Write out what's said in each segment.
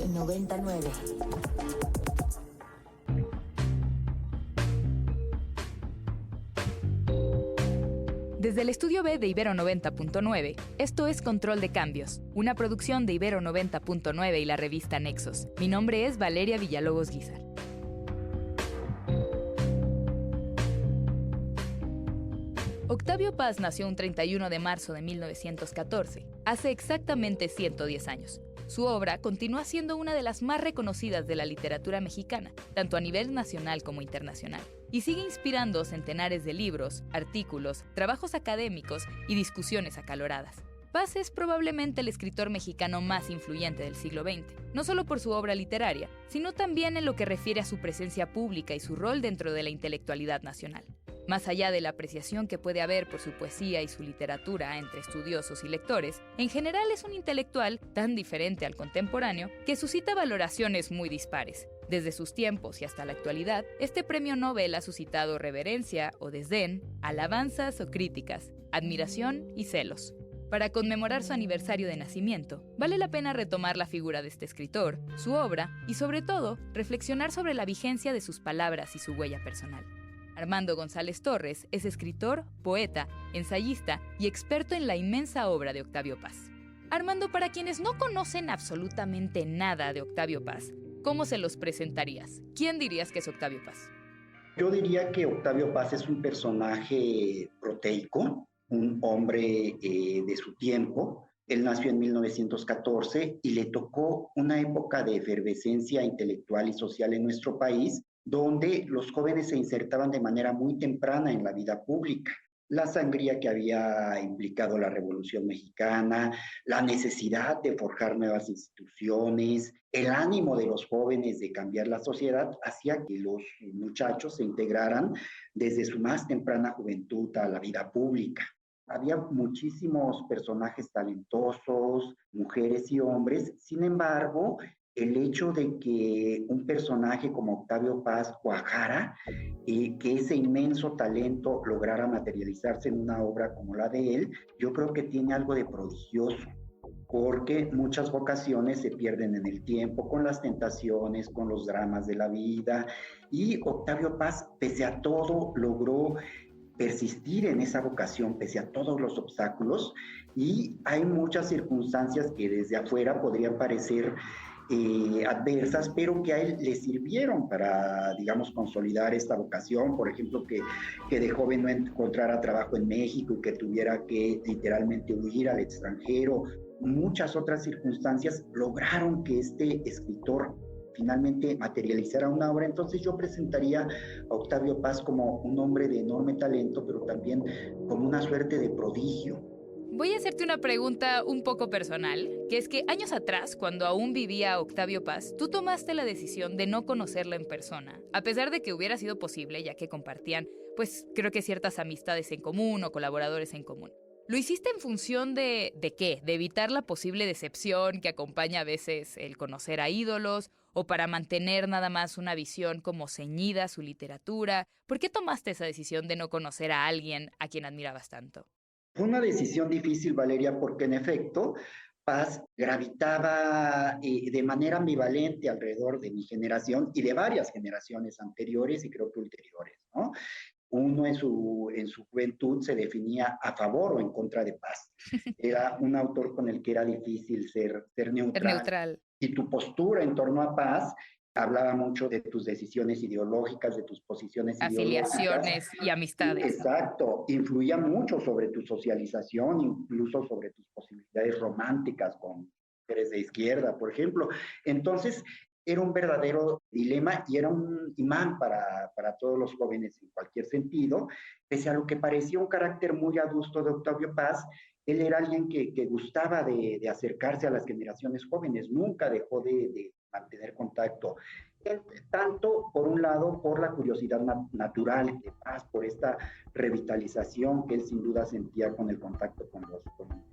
99. Desde el estudio B de Ibero 90.9, esto es Control de Cambios, una producción de Ibero 90.9 y la revista Nexos. Mi nombre es Valeria Villalobos Guizar. Octavio Paz nació un 31 de marzo de 1914, hace exactamente 110 años. Su obra continúa siendo una de las más reconocidas de la literatura mexicana, tanto a nivel nacional como internacional, y sigue inspirando centenares de libros, artículos, trabajos académicos y discusiones acaloradas. Paz es probablemente el escritor mexicano más influyente del siglo XX, no solo por su obra literaria, sino también en lo que refiere a su presencia pública y su rol dentro de la intelectualidad nacional. Más allá de la apreciación que puede haber por su poesía y su literatura entre estudiosos y lectores, en general es un intelectual tan diferente al contemporáneo que suscita valoraciones muy dispares. Desde sus tiempos y hasta la actualidad, este premio Nobel ha suscitado reverencia o desdén, alabanzas o críticas, admiración y celos. Para conmemorar su aniversario de nacimiento, vale la pena retomar la figura de este escritor, su obra y, sobre todo, reflexionar sobre la vigencia de sus palabras y su huella personal. Armando González Torres es escritor, poeta, ensayista y experto en la inmensa obra de Octavio Paz. Armando, para quienes no conocen absolutamente nada de Octavio Paz, ¿cómo se los presentarías? ¿Quién dirías que es Octavio Paz? Yo diría que Octavio Paz es un personaje proteico, un hombre de su tiempo. Él nació en 1914 y le tocó una época de efervescencia intelectual y social en nuestro país, donde los jóvenes se insertaban de manera muy temprana en la vida pública. La sangría que había implicado la Revolución Mexicana, la necesidad de forjar nuevas instituciones, el ánimo de los jóvenes de cambiar la sociedad, hacía que los muchachos se integraran desde su más temprana juventud a la vida pública. Había muchísimos personajes talentosos, mujeres y hombres. Sin embargo, el hecho de que un personaje como Octavio Paz cuajara, que ese inmenso talento lograra materializarse en una obra como la de él, yo creo que tiene algo de prodigioso, porque muchas vocaciones se pierden en el tiempo con las tentaciones, con los dramas de la vida, y Octavio Paz, pese a todo, logró persistir en esa vocación pese a todos los obstáculos, y hay muchas circunstancias que desde afuera podrían parecer adversas, pero que a él le sirvieron para, digamos, consolidar esta vocación. Por ejemplo, que de joven no encontrara trabajo en México y que tuviera que literalmente huir al extranjero. Muchas otras circunstancias lograron que este escritor finalmente materializara una obra. Entonces yo presentaría a Octavio Paz como un hombre de enorme talento, pero también como una suerte de prodigio. Voy a hacerte una pregunta un poco personal, que es que años atrás, cuando aún vivía Octavio Paz, tú tomaste la decisión de no conocerlo en persona, a pesar de que hubiera sido posible, ya que compartían, pues creo que ciertas amistades en común o colaboradores en común. ¿Lo hiciste en función de qué? ¿De evitar la posible decepción que acompaña a veces el conocer a ídolos? ¿O para mantener nada más una visión como ceñida a su literatura? ¿Por qué tomaste esa decisión de no conocer a alguien a quien admirabas tanto? Fue una decisión difícil, Valeria, porque en efecto Paz gravitaba de manera ambivalente alrededor de mi generación y de varias generaciones anteriores y creo que ulteriores, ¿no? Uno en su juventud se definía a favor o en contra de Paz. Era un autor con el que era difícil ser neutral. Y tu postura en torno a Paz hablaba mucho de tus decisiones ideológicas, de tus posiciones afiliaciones y amistades. Exacto, influía mucho sobre tu socialización, incluso sobre tus posibilidades románticas con mujeres de izquierda, por ejemplo. Entonces, era un verdadero dilema y era un imán para todos los jóvenes en cualquier sentido. Pese a lo que parecía un carácter muy adusto de Octavio Paz, él era alguien que gustaba de acercarse a las generaciones jóvenes, nunca dejó de mantener contacto. Tanto, por un lado, por la curiosidad natural de Paz, por esta revitalización que él sin duda sentía con el contacto con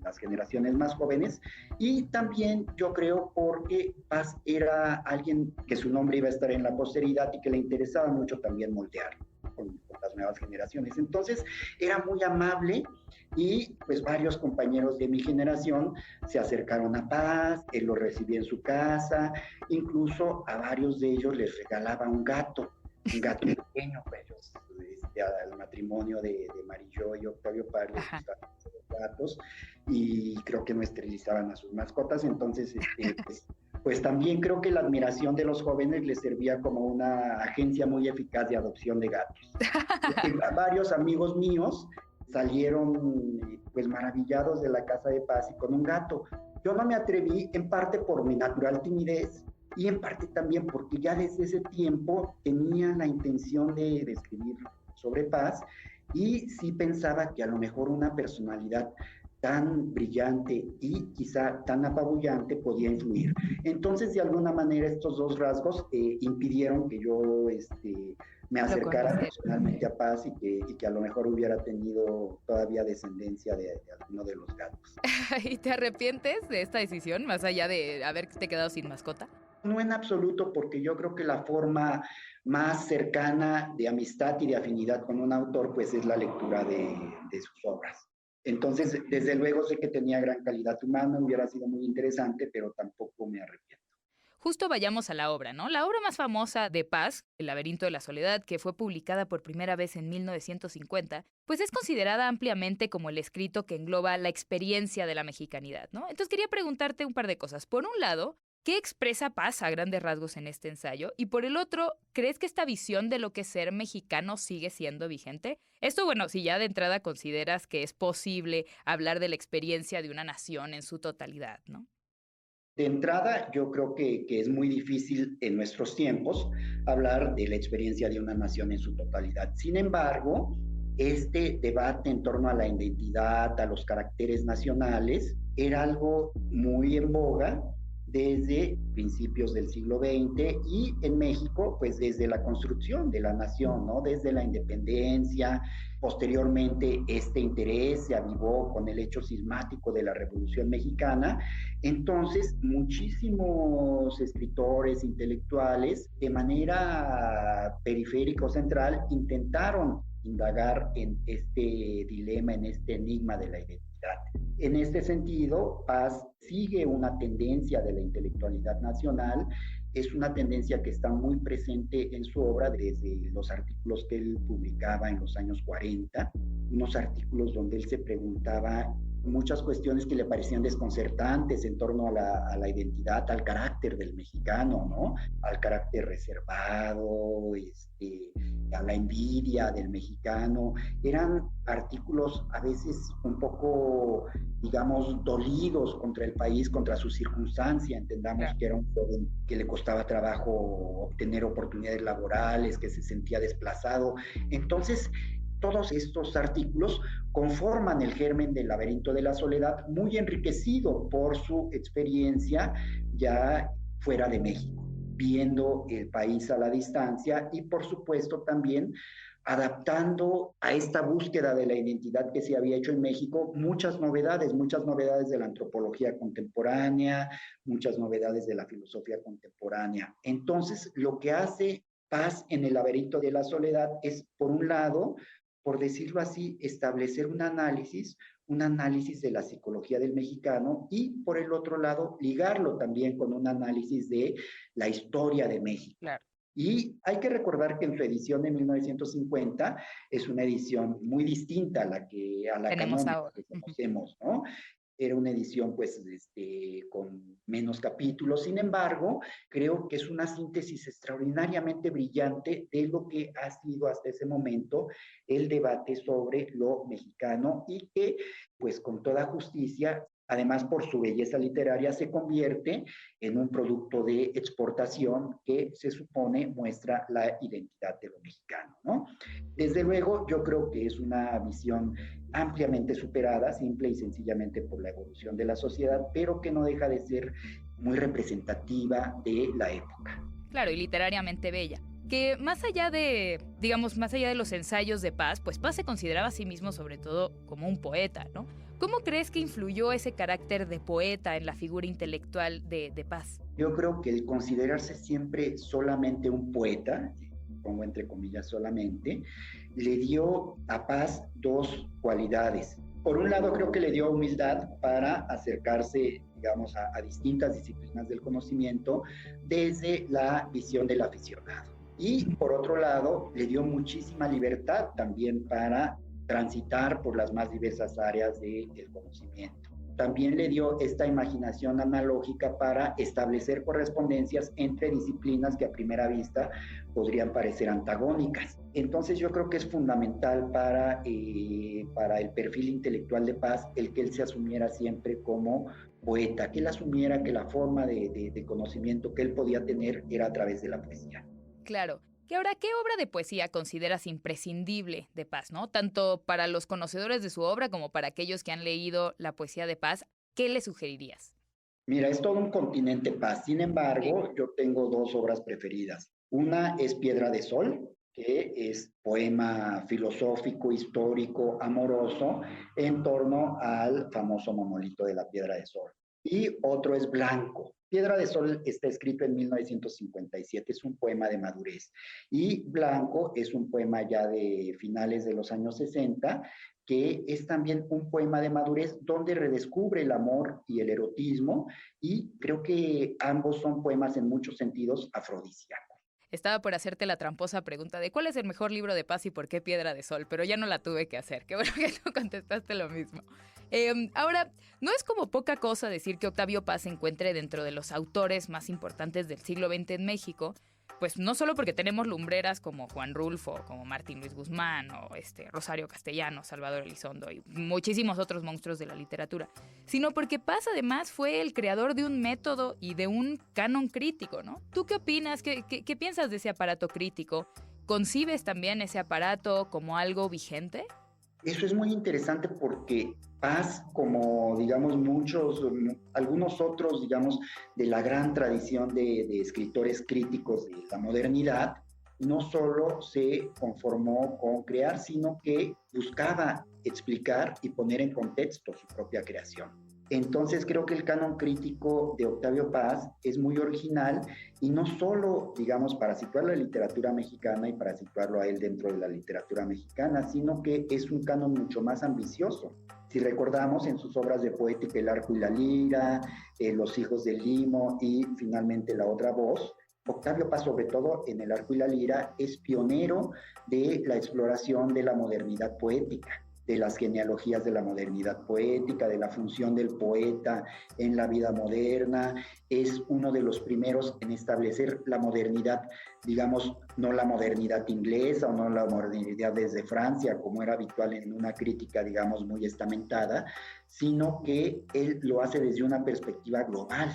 las generaciones más jóvenes, y también yo creo porque Paz era alguien que su nombre iba a estar en la posteridad y que le interesaba mucho también moldear. ¿no? Con las nuevas generaciones. Entonces, era muy amable y pues varios compañeros de mi generación se acercaron a Paz, él lo recibía en su casa, incluso a varios de ellos les regalaba un gato pequeño, pues al matrimonio de Marillo y Octavio Paz les gustaban los gatos y creo que no esterilizaban a sus mascotas, entonces pues también creo que la admiración de los jóvenes les servía como una agencia muy eficaz de adopción de gatos. Varios amigos míos salieron pues maravillados de la casa de Paz y con un gato. Yo no me atreví, en parte por mi natural timidez y en parte también porque ya desde ese tiempo tenía la intención de escribir sobre Paz y sí pensaba que a lo mejor una personalidad tan brillante y quizá tan apabullante podía influir. Entonces, de alguna manera, estos dos rasgos impidieron que yo me acercara personalmente a Paz y que a lo mejor hubiera tenido todavía descendencia de alguno de los gatos. ¿Y te arrepientes de esta decisión, más allá de haberte quedado sin mascota? No en absoluto, porque yo creo que la forma más cercana de amistad y de afinidad con un autor, pues es la lectura de sus obras. Entonces, desde luego sé que tenía gran calidad humana, hubiera sido muy interesante, pero tampoco me arrepiento. Justo vayamos a la obra, ¿no? La obra más famosa de Paz, El laberinto de la soledad, que fue publicada por primera vez en 1950, pues es considerada ampliamente como el escrito que engloba la experiencia de la mexicanidad, ¿no? Entonces quería preguntarte un par de cosas. Por un lado, ¿qué expresa Paz a grandes rasgos en este ensayo? Y por el otro, ¿crees que esta visión de lo que es ser mexicano sigue siendo vigente? Esto, bueno, si ya de entrada consideras que es posible hablar de la experiencia de una nación en su totalidad, ¿no? De entrada, yo creo que es muy difícil en nuestros tiempos hablar de la experiencia de una nación en su totalidad. Sin embargo, este debate en torno a la identidad, a los caracteres nacionales, era algo muy en boga desde principios del siglo XX y en México, pues desde la construcción de la nación, ¿no? Desde la independencia. Posteriormente, este interés se avivó con el hecho sismático de la Revolución Mexicana. Entonces, muchísimos escritores, intelectuales, de manera periférica o central, intentaron indagar en este dilema, en este enigma de la identidad. En este sentido, Paz sigue una tendencia de la intelectualidad nacional, es una tendencia que está muy presente en su obra desde los artículos que él publicaba en los años 40, unos artículos donde él se preguntaba muchas cuestiones que le parecían desconcertantes en torno a la identidad, al carácter del mexicano, ¿no? Al carácter reservado, a la envidia del mexicano. Eran artículos a veces un poco, digamos, dolidos contra el país, contra su circunstancia. Entendamos que era un joven que le costaba trabajo obtener oportunidades laborales, que se sentía desplazado. Entonces, todos estos artículos conforman el germen del laberinto de la soledad, muy enriquecido por su experiencia ya fuera de México, viendo el país a la distancia y por supuesto también adaptando a esta búsqueda de la identidad que se había hecho en México muchas novedades de la antropología contemporánea, muchas novedades de la filosofía contemporánea. Entonces, lo que hace Paz en el laberinto de la soledad es, por un lado, por decirlo así, establecer un análisis de la psicología del mexicano y, por el otro lado, ligarlo también con un análisis de la historia de México. Claro. Y hay que recordar que en su edición de 1950 es una edición muy distinta a la canónica que conocemos, ¿no? Era una edición pues con menos capítulos. Sin embargo, creo que es una síntesis extraordinariamente brillante de lo que ha sido hasta ese momento el debate sobre lo mexicano y que pues con toda justicia, además por su belleza literaria, se convierte en un producto de exportación que se supone muestra la identidad de lo mexicano, ¿no? Desde luego, yo creo que es una visión ampliamente superada, simple y sencillamente por la evolución de la sociedad, pero que no deja de ser muy representativa de la época. Claro, y literariamente bella. Que más allá de los ensayos de Paz, pues Paz se consideraba a sí mismo sobre todo como un poeta, ¿no? ¿Cómo crees que influyó ese carácter de poeta en la figura intelectual de Paz? Yo creo que el considerarse siempre solamente un poeta pongo entre comillas solamente, le dio a Paz dos cualidades. Por un lado, creo que le dio humildad para acercarse, digamos, a distintas disciplinas del conocimiento desde la visión del aficionado. Y por otro lado, le dio muchísima libertad también para transitar por las más diversas áreas del conocimiento. También le dio esta imaginación analógica para establecer correspondencias entre disciplinas que a primera vista podrían parecer antagónicas. Entonces yo creo que es fundamental para el perfil intelectual de Paz el que él se asumiera siempre como poeta, que él asumiera que la forma de conocimiento que él podía tener era a través de la poesía. Claro. Que ahora, ¿qué obra de poesía consideras imprescindible de Paz, no? Tanto para los conocedores de su obra como para aquellos que han leído la poesía de Paz, ¿qué le sugerirías? Mira, es todo un continente Paz. Sin Sí. embargo, yo tengo dos obras preferidas. Una es Piedra de Sol, que es poema filosófico, histórico, amoroso, en torno al famoso monolito de la Piedra de Sol. Y otro es Blanco. Piedra de Sol está escrito en 1957, es un poema de madurez. Y Blanco es un poema ya de finales de los años 60, que es también un poema de madurez donde redescubre el amor y el erotismo, y creo que ambos son poemas en muchos sentidos afrodisíacos. Estaba por hacerte la tramposa pregunta de cuál es el mejor libro de Paz y por qué Piedra de Sol, pero ya no la tuve que hacer. Qué bueno que tú contestaste lo mismo. Ahora, no es como poca cosa decir que Octavio Paz se encuentre dentro de los autores más importantes del siglo XX en México, pues no solo porque tenemos lumbreras como Juan Rulfo, como Martín Luis Guzmán, o Rosario Castellano, Salvador Elizondo y muchísimos otros monstruos de la literatura, sino porque Paz además fue el creador de un método y de un canon crítico, ¿no? ¿Tú qué opinas? ¿Qué piensas de ese aparato crítico? ¿Concibes también ese aparato como algo vigente? Eso es muy interesante porque Paz, como digamos algunos otros, digamos, de la gran tradición de escritores críticos de la modernidad, no solo se conformó con crear, sino que buscaba explicar y poner en contexto su propia creación. Entonces creo que el canon crítico de Octavio Paz es muy original y no solo, digamos, para situar la literatura mexicana y para situarlo a él dentro de la literatura mexicana, sino que es un canon mucho más ambicioso. Si recordamos en sus obras de poética El arco y la lira, Los hijos del limo y finalmente La otra voz, Octavio Paz, sobre todo en El arco y la lira, es pionero de la exploración de la modernidad poética, de las genealogías de la modernidad poética, de la función del poeta en la vida moderna. Es uno de los primeros en establecer la modernidad, digamos, no la modernidad inglesa o no la modernidad desde Francia, como era habitual en una crítica, digamos, muy estamentada, sino que él lo hace desde una perspectiva global.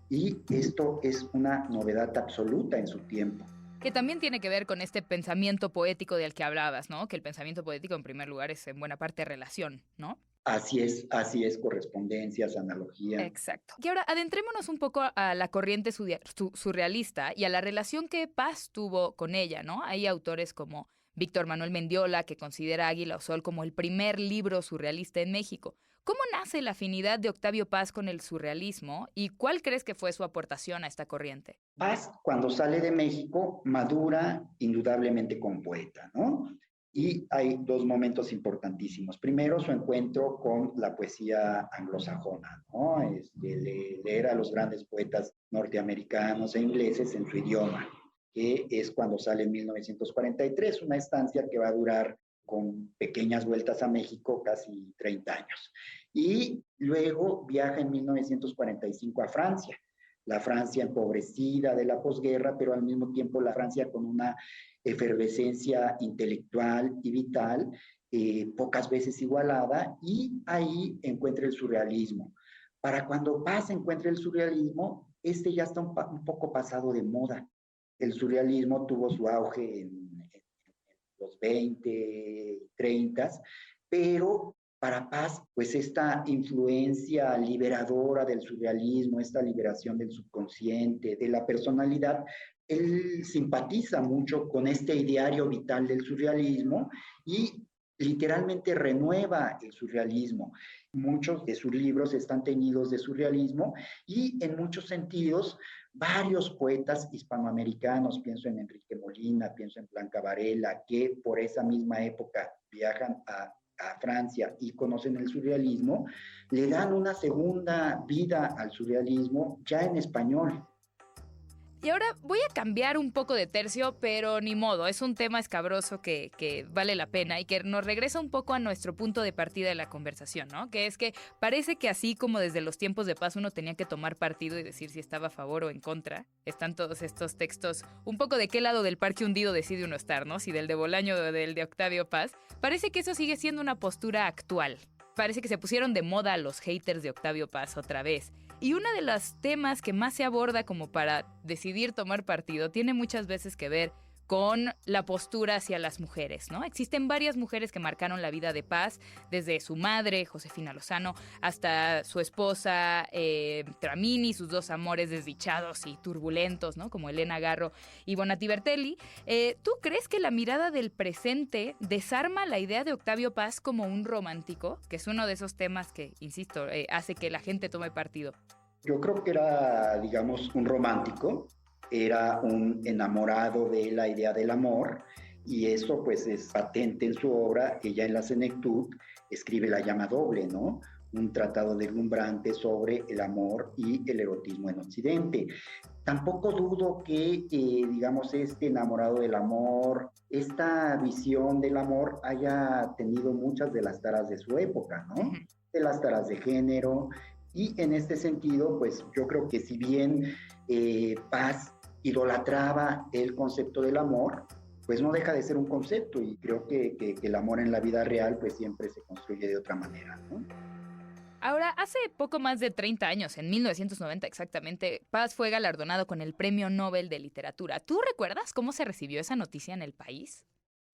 Y esto es una novedad absoluta en su tiempo. Que también tiene que ver con este pensamiento poético del que hablabas, ¿no? Que el pensamiento poético en primer lugar es en buena parte relación, ¿no? Así es, correspondencias, analogía. Exacto. Y ahora adentrémonos un poco a la corriente surrealista y a la relación que Paz tuvo con ella, ¿no? Hay autores como Víctor Manuel Mendiola, que considera Águila o Sol como el primer libro surrealista en México. ¿Cómo nace la afinidad de Octavio Paz con el surrealismo y cuál crees que fue su aportación a esta corriente? Paz, cuando sale de México, madura indudablemente como poeta, ¿no? Y hay dos momentos importantísimos. Primero, su encuentro con la poesía anglosajona, ¿no? Leer a los grandes poetas norteamericanos e ingleses en su idioma, que es cuando sale en 1943, una estancia que va a durar con pequeñas vueltas a México casi 30 años. Y luego viaja en 1945 a Francia, la Francia empobrecida de la posguerra, pero al mismo tiempo la Francia con una efervescencia intelectual y vital, pocas veces igualada, y ahí encuentra el surrealismo. Para cuando Paz encuentra el surrealismo, este ya está un poco pasado de moda. El surrealismo tuvo su auge en los 20, 30, pero para Paz, pues esta influencia liberadora del surrealismo, esta liberación del subconsciente, de la personalidad, él simpatiza mucho con este ideario vital del surrealismo y literalmente renueva el surrealismo. Muchos de sus libros están teñidos de surrealismo y en muchos sentidos varios poetas hispanoamericanos, pienso en Enrique Molina, pienso en Blanca Varela, que por esa misma época viajan a Francia y conocen el surrealismo, le dan una segunda vida al surrealismo ya en español. Y ahora voy a cambiar un poco de tercio, pero ni modo, es un tema escabroso que vale la pena y que nos regresa un poco a nuestro punto de partida de la conversación, ¿no? Que es que parece que así como desde los tiempos de paz uno tenía que tomar partido y decir si estaba a favor o en contra, están todos estos textos, un poco de qué lado del parque hundido decide uno estar, ¿no? Si del de Bolaño o del de Octavio Paz. Parece que eso sigue siendo una postura actual. Parece que se pusieron de moda los haters de Octavio Paz otra vez. Y uno de los temas que más se aborda como para decidir tomar partido tiene muchas veces que ver con la postura hacia las mujeres, ¿no? Existen varias mujeres que marcaron la vida de Paz, desde su madre, Josefina Lozano, hasta su esposa, Tramini, sus dos amores desdichados y turbulentos, ¿no? Como Elena Garro y Bonatti Bertelli. ¿Tú crees que la mirada del presente desarma la idea de Octavio Paz como un romántico? Que es uno de esos temas que, insisto, hace que la gente tome partido. Yo creo que era, digamos, un romántico, era un enamorado de la idea del amor y eso pues es patente en su obra. Ella en la Senectud escribe La llama doble, ¿no? Un tratado deslumbrante sobre el amor y el erotismo en Occidente. Tampoco dudo que, digamos, este enamorado del amor, esta visión del amor haya tenido muchas de las taras de su época, ¿no? De las taras de género. Y en este sentido, pues yo creo que si bien Paz idolatraba el concepto del amor, pues no deja de ser un concepto y creo que el amor en la vida real pues siempre se construye de otra manera, ¿no? Ahora, hace poco más de 30 años, en 1990 exactamente, Paz fue galardonado con el Premio Nobel de Literatura. ¿Tú recuerdas cómo se recibió esa noticia en el país?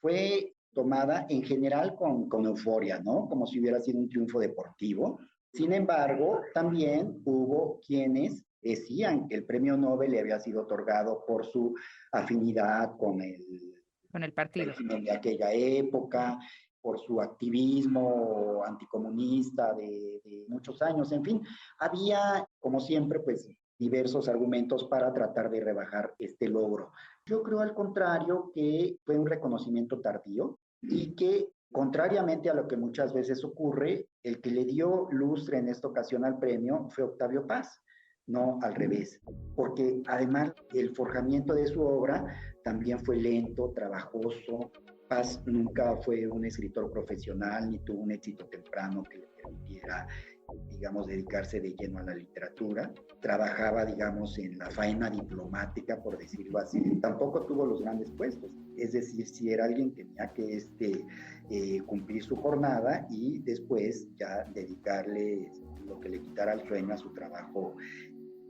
Fue tomada en general con euforia, ¿no? Como si hubiera sido un triunfo deportivo. Sin embargo, también hubo quienes decían que el premio Nobel le había sido otorgado por su afinidad Con el partido. régimen de aquella época, por su activismo anticomunista de muchos años. En fin, había, como siempre, pues diversos argumentos para tratar de rebajar este logro. Yo creo al contrario que fue un reconocimiento tardío y que contrariamente a lo que muchas veces ocurre, el que le dio lustre en esta ocasión al premio fue Octavio Paz, no al revés, porque además el forjamiento de su obra también fue lento, trabajoso. Paz nunca fue un escritor profesional ni tuvo un éxito temprano que le permitiera, digamos, dedicarse de lleno a la literatura. Trabajaba, digamos, en la faena diplomática, por decirlo así. Tampoco tuvo los grandes puestos. Es decir, si era alguien que tenía que cumplir su jornada y después ya dedicarle lo que le quitara el sueño a su trabajo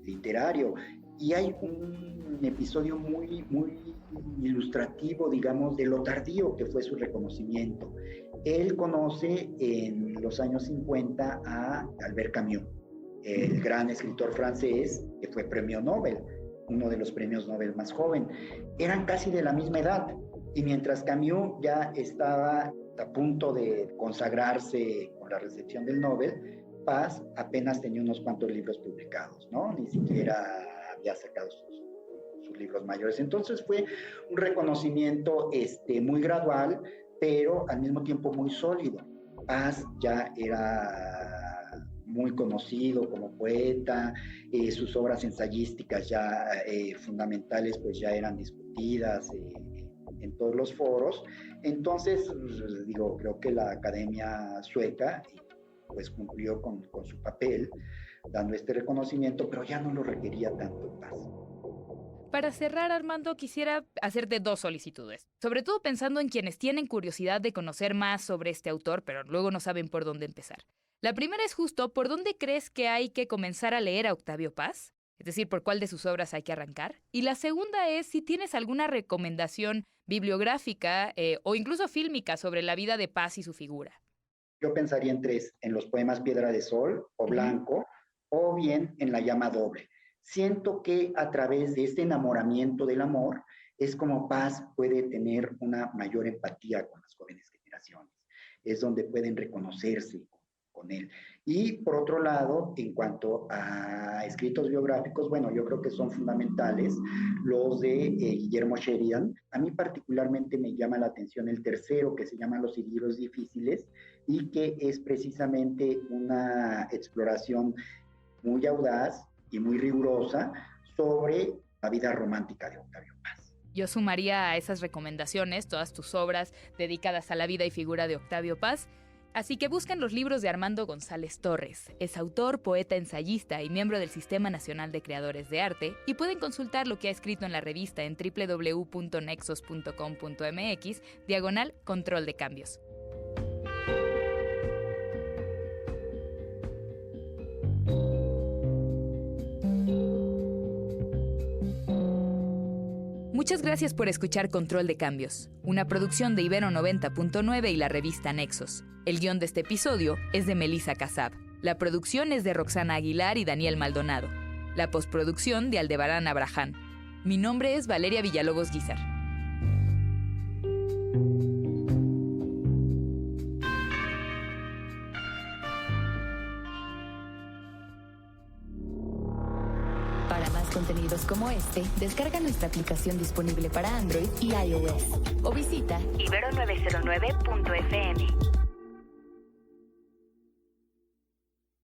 literario. Y hay un episodio muy, muy ilustrativo, digamos, de lo tardío que fue su reconocimiento. Él conoce en los años 50 a Albert Camus, el gran escritor francés que fue premio Nobel, uno de los premios Nobel más joven. Eran casi de la misma edad y mientras Camus ya estaba a punto de consagrarse con la recepción del Nobel, Paz apenas tenía unos cuantos libros publicados, ¿no? Ni siquiera había sacado sus libros mayores. Entonces fue un reconocimiento muy gradual, pero al mismo tiempo muy sólido. Paz ya era muy conocido como poeta, sus obras ensayísticas ya fundamentales pues ya eran discutidas en todos los foros. Entonces, digo, creo que la Academia Sueca pues cumplió con su papel, dando este reconocimiento, pero ya no lo requería tanto Paz. Para cerrar, Armando, quisiera hacerte dos solicitudes, sobre todo pensando en quienes tienen curiosidad de conocer más sobre este autor, pero luego no saben por dónde empezar. La primera es justo, ¿por dónde crees que hay que comenzar a leer a Octavio Paz? Es decir, ¿por cuál de sus obras hay que arrancar? Y la segunda es si tienes alguna recomendación bibliográfica o incluso fílmica sobre la vida de Paz y su figura. Yo pensaría en tres, en los poemas Piedra de Sol o Blanco, o bien en La llama doble. Siento que a través de este enamoramiento del amor es como Paz puede tener una mayor empatía con las jóvenes generaciones. es donde pueden reconocerse con él. Y por otro lado, en cuanto a escritos biográficos, bueno, yo creo que son fundamentales los de Guillermo Sheridan. A mí particularmente me llama la atención el tercero, que se llama Los libros difíciles, y que es precisamente una exploración muy audaz y muy rigurosa sobre la vida romántica de Octavio Paz. Yo sumaría a esas recomendaciones todas tus obras dedicadas a la vida y figura de Octavio Paz. Así que busquen los libros de Armando González Torres. Es autor, poeta, ensayista y miembro del Sistema Nacional de Creadores de Arte, y pueden consultar lo que ha escrito en la revista en www.nexos.com.mx/control de cambios. Muchas gracias por escuchar Control de Cambios, una producción de Ibero 90.9 y la revista Nexos. El guión de este episodio es de Melissa Casab. La producción es de Roxana Aguilar y Daniel Maldonado. La postproducción de Aldebarán Abraham. Mi nombre es Valeria Villalobos Guizar. Para más contenidos como este, descarga nuestra aplicación disponible para Android y iOS o visita ibero909.fm.